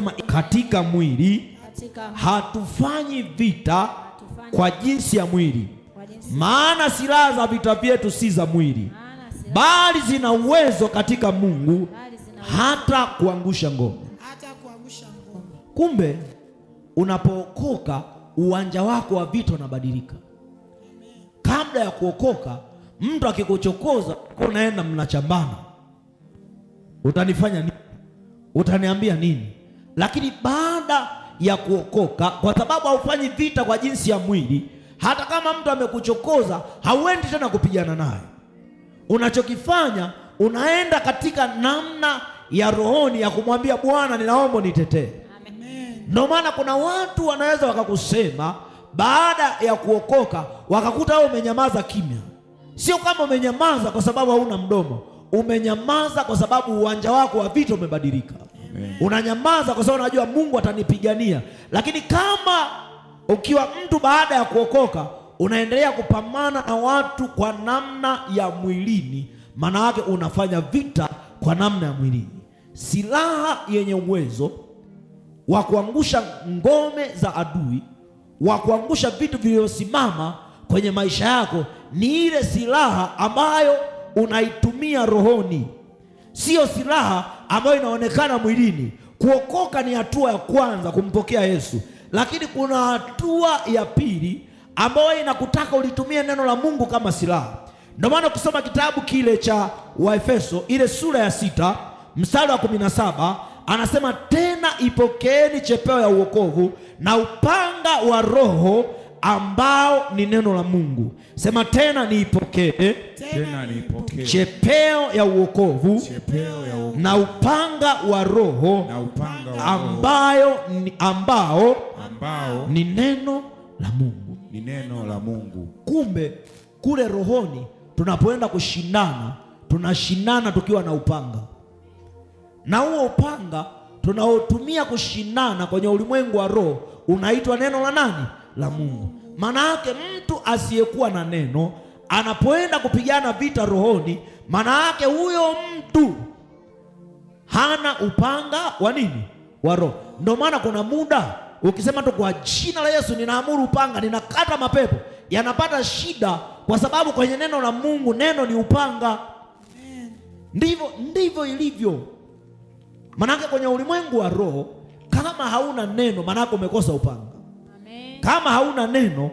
katika mwili hatufanyi vita kwa jinsi ya mwili, maana silaha za vita vyetu si za mwili, bali zina uwezo katika Mungu hata kuangusha ngome. Kumbe unapookoka uwanja wako wa vita unabadilika. Kabla ya kuokoka, mtu akikuchokoza unaenda mnachambana, utanifanya nini? Utaniambia nini? Lakini baada ya kuokoka, kwa sababu haufanyi vita kwa jinsi ya mwili, hata kama mtu amekuchokoza hauendi tena kupigana naye. Unachokifanya, unaenda katika namna ya rohoni ya kumwambia Bwana, ninaomba nitetee. Ndio maana kuna watu wanaweza wakakusema baada ya kuokoka wakakuta wewe umenyamaza kimya. Sio kama umenyamaza kwa sababu hauna mdomo, umenyamaza kwa sababu uwanja wako wa vita umebadilika. Unanyamaza kwa sababu unajua Mungu atanipigania. Lakini kama ukiwa mtu baada ya kuokoka unaendelea kupambana na watu kwa namna ya mwilini, maana yake unafanya vita kwa namna ya mwilini. Silaha yenye uwezo wa kuangusha ngome za adui, wa kuangusha vitu vilivyosimama kwenye maisha yako, ni ile silaha ambayo unaitumia rohoni, sio silaha ambayo inaonekana mwilini. Kuokoka ni hatua ya kwanza, kumpokea Yesu, lakini kuna hatua ya pili ambayo inakutaka ulitumie neno la Mungu kama silaha. Ndio maana ukisoma kitabu kile cha Waefeso ile sura ya 6 mstari wa 17 anasema, tena ipokeeni chepeo ya uokovu na upanga wa Roho ambao ni neno la Mungu. Sema tena niipokee, chepeo ya uokovu na upanga wa Roho ambao ni neno la Mungu. Ni neno la Mungu. Kumbe kule rohoni tunapoenda kushindana, tunashindana tukiwa na upanga, na huo upanga tunaotumia kushindana kwenye ulimwengu wa roho unaitwa neno la nani? La Mungu. Maana yake mtu asiyekuwa na neno anapoenda kupigana vita rohoni, maana yake huyo mtu hana upanga wa nini? Wa roho. Ndio maana kuna muda ukisema tu kwa jina la Yesu ninaamuru upanga, ninakata mapepo, yanapata shida kwa sababu kwenye neno la Mungu, neno ni upanga. Ndivyo ilivyo. Manake kwenye ulimwengu wa roho, kama hauna neno, manake umekosa upanga. Amen. Kama hauna neno,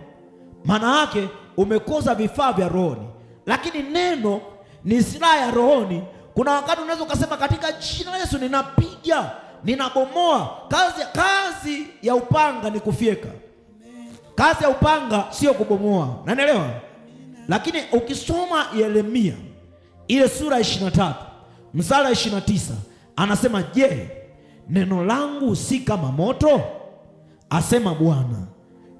manake umekosa vifaa vya rohoni. Lakini neno ni silaha ya rohoni. Kuna wakati unaweza ukasema katika jina la Yesu ninapiga, ninabomoa. Kazi ya upanga ni kufyeka. Kazi ya upanga sio kubomoa. Unanielewa? Lakini ukisoma Yeremia ile sura 23 mstari 29 anasema, je, neno langu si kama moto, asema Bwana,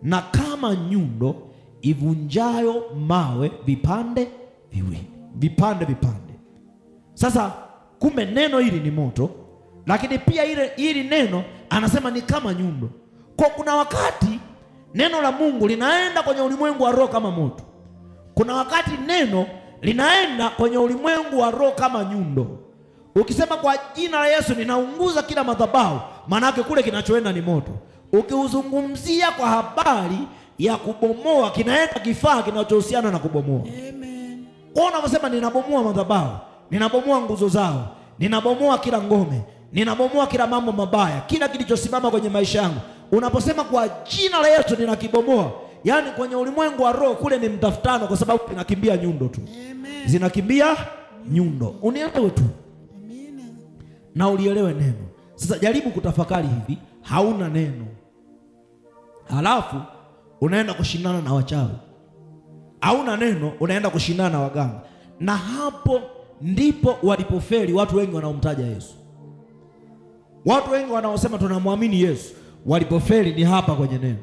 na kama nyundo ivunjayo mawe vipande viwili, vipande. Sasa kumbe neno hili ni moto, lakini pia hili neno anasema ni kama nyundo. Kwa kuna wakati neno la Mungu linaenda kwenye ulimwengu wa roho kama moto, kuna wakati neno linaenda kwenye ulimwengu wa roho kama nyundo. Ukisema kwa jina la Yesu ninaunguza kila madhabahu, maana yake kule kinachoenda ni moto. Ukiuzungumzia kwa habari ya kubomoa, kinaenda kifaa kinachohusiana na kubomoa. Amen. Kwa unaposema ninabomoa madhabahu, ninabomoa nguzo zao, ninabomoa kila ngome, ninabomoa kila mambo mabaya, kila kilichosimama kwenye maisha yangu, unaposema kwa jina la Yesu ninakibomoa, yaani kwenye ulimwengu wa roho kule ni mtafutano, kwa sababu kinakimbia nyundo tu. Amen. Zinakimbia nyundo. Unielewe tu. Amen. Na ulielewe neno. Sasa jaribu kutafakari hivi, hauna neno, halafu unaenda kushindana na wachawi. Hauna neno, unaenda kushindana na waganga. Na hapo ndipo walipofeli watu wengi wanaomtaja Yesu. Watu wengi wanaosema tunamwamini Yesu, walipofeli ni hapa kwenye neno.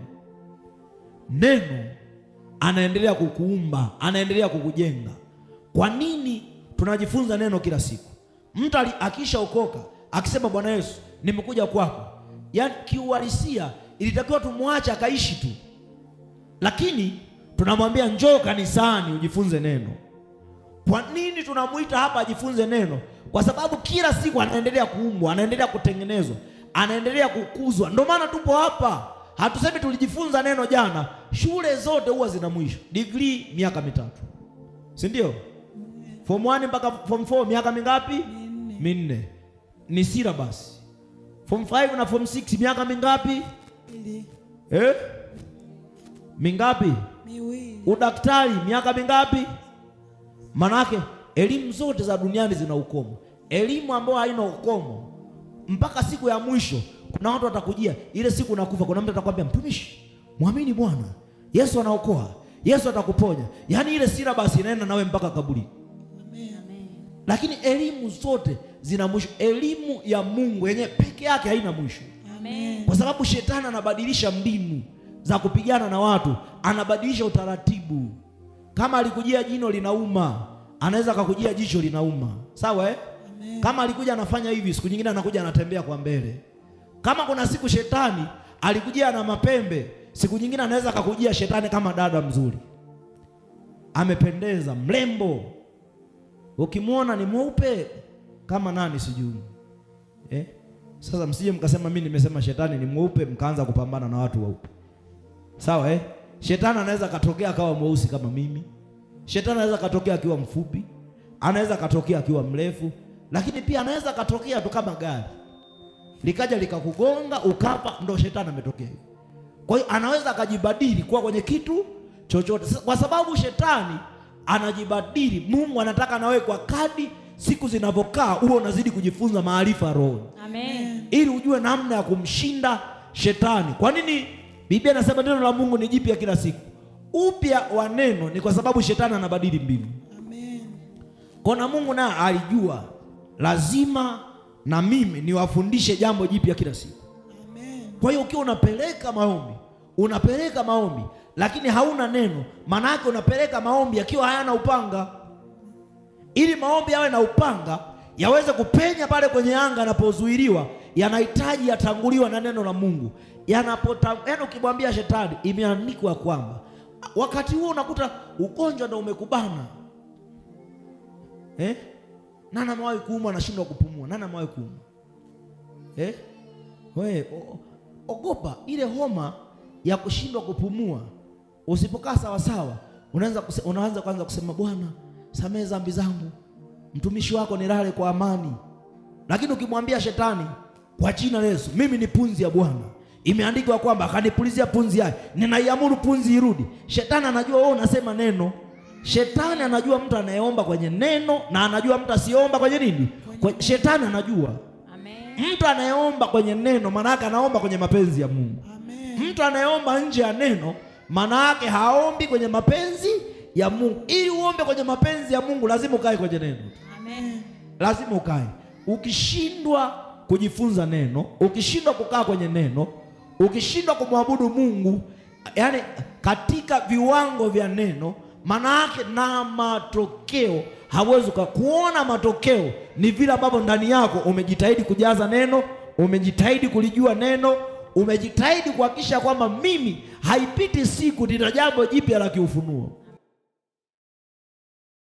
Neno anaendelea kukuumba, anaendelea kukujenga. Kwa nini tunajifunza neno kila siku? Mtu akishaokoka akisema Bwana Yesu nimekuja kwako, yaani kiuhalisia ilitakiwa tumwache akaishi tu, lakini tunamwambia njoo kanisani ujifunze neno. Kwa nini tunamuita hapa ajifunze neno? Kwa sababu kila siku anaendelea kuumbwa, anaendelea kutengenezwa, anaendelea kukuzwa. Ndio maana tupo hapa, hatusemi tulijifunza neno jana. Shule zote huwa zina mwisho. Degree miaka 3, si ndio? Form 1 mpaka form 4 miaka mingapi? 4. Ni syllabus. Form 5 na form 6 miaka mingapi? 2. Mingapi? 2. Udaktari miaka mingapi? Manake elimu zote za duniani zina ukomo. Elimu ambayo haina ukomo mpaka siku ya mwisho, kuna watu watakujia ile siku nakufa, kuna mtu atakwambia, mtumishi, muamini Bwana, Yesu anaokoa, Yesu atakuponya. Yaani ile syllabus inaenda nawe mpaka kaburi. Amen. Lakini elimu zote zina mwisho. Elimu ya Mungu yenyewe peke yake haina mwisho. Amen. Kwa sababu shetani anabadilisha mbinu za kupigana na watu, anabadilisha utaratibu. Kama alikujia jino linauma, anaweza akakujia jicho linauma. Sawa eh? Amen. Kama alikuja anafanya hivi, siku nyingine anakuja anatembea kwa mbele. Kama kuna siku shetani alikujia na mapembe, siku nyingine anaweza akakujia shetani kama dada mzuri, amependeza, mrembo, ukimwona ni mweupe kama nani sijui. Sasa msije mkasema mimi nimesema shetani ni mweupe mkaanza kupambana na watu weupe. Sawa eh? Shetani anaweza katokea akawa mweusi kama mimi. Shetani anaweza katokea akiwa mfupi, anaweza katokea akiwa mrefu, lakini pia anaweza katokea tu kama gari likaja likakugonga ukafa, ndo shetani ametokea. Kwa hiyo anaweza akajibadili kuwa kwenye kitu chochote, kwa sababu shetani anajibadili. Mungu anataka nawe kwa kadi siku zinavyokaa uwe unazidi kujifunza maarifa roho. Amen. Ili ujue namna ya kumshinda shetani. Kwa nini Biblia inasema neno la Mungu ni jipya kila siku? Upya wa neno ni kwa sababu shetani anabadili mbinu. Amen. Kwa na Mungu naye alijua lazima na mimi niwafundishe jambo jipya kila siku. Amen. Kwa hiyo ukiwa unapeleka maombi lakini hauna neno, maana yake unapeleka maombi yakiwa hayana upanga. Ili maombi yawe na upanga, yaweze kupenya pale kwenye anga yanapozuiliwa, yanahitaji yatanguliwa na neno la Mungu. Yaani ukimwambia shetani, imeandikwa kwamba, wakati huo unakuta ugonjwa ndio umekubana. Nani amewahi kuumwa anashindwa kupumua? Nani amewahi kuumwa? Wewe ogopa ile homa ya kushindwa kupumua. Usipokaa sawa sawa, unaanza kwanza kusema, Bwana samehe dhambi zangu, mtumishi wako nilale kwa amani. Lakini ukimwambia shetani, kwa jina la Yesu, mimi ni punzi ya Bwana, imeandikwa kwamba akanipulizia punzi yake, ninaiamuru punzi irudi. Shetani anajua wewe unasema neno. Shetani anajua mtu anayeomba kwenye neno na anajua mtu asiomba kwenye nini? Shetani anajua. Amen. Mtu anayeomba kwenye neno maana yake anaomba kwenye mapenzi ya Mungu. Amen. Mtu anayeomba nje ya neno maana yake haombi kwenye mapenzi ya Mungu. Ili uombe kwenye mapenzi ya Mungu lazima ukae kwenye neno. Amen. Lazima ukae. Ukishindwa kujifunza neno, ukishindwa kukaa kwenye neno, ukishindwa kumwabudu Mungu, yani katika viwango vya neno, maana yake na matokeo hauwezi kuona. Matokeo ni vile ambavyo ndani yako umejitahidi kujaza neno, umejitahidi kulijua neno, umejitahidi kuhakikisha kwamba mimi haipiti siku nina jambo jipya la kiufunuo.